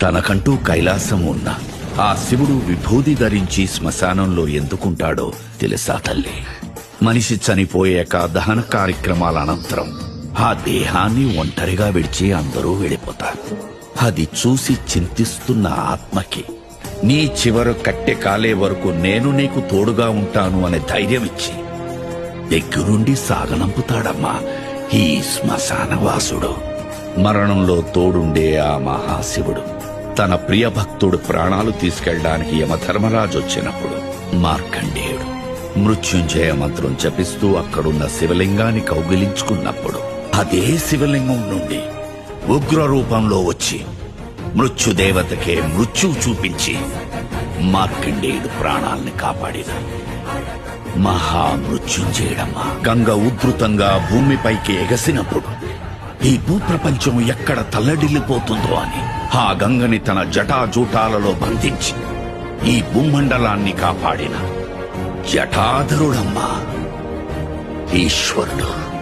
తనకంటూ కైలాసం ఉన్న ఆ శివుడు విభూది ధరించి శ్మశానంలో ఎందుకుంటాడో తెలుసా తల్లి? మనిషి చనిపోయాక దహన కార్యక్రమాల అనంతరం ఆ దేహాన్ని ఒంటరిగా విడిచి అందరూ వెళ్ళిపోతారు. అది చూసి చింతిస్తున్న ఆత్మకి నీ చివరు కట్టె కాలే వరకు నేను నీకు తోడుగా ఉంటాను అనే ధైర్యం ఇచ్చి దగ్గరుండి సాగనంపుతాడమ్మా ఈ శ్మశానవాసుడు. మరణంలో తోడుండే ఆ మహాశివుడు తన ప్రియ భక్తుడు ప్రాణాలు తీసుకెళ్లడానికి యమధర్మరాజు వచ్చినప్పుడు మార్కండేయుడు మృత్యుంజయ మంత్రం జపిస్తూ అక్కడున్న శివలింగాన్ని కౌగిలించుకున్నప్పుడు అదే శివలింగం నుండి ఉగ్ర రూపంలో వచ్చి మృత్యుదేవతకే మృత్యువు చూపించి మార్కండేయుడు ప్రాణాల్ని కాపాడిన మహామృత్యుంజయుడమ్మా. గంగ ఉధృతంగా భూమిపైకి ఎగసినప్పుడు ఈ భూప్రపంచం ఎక్కడ తల్లడిల్లిపోతుందో అని ఆ గంగని తన జటాజూటాలలో బంధించి ఈ భూమండలాన్ని కాపాడిన జటాధరుడమ్మా ఈశ్వరుడు.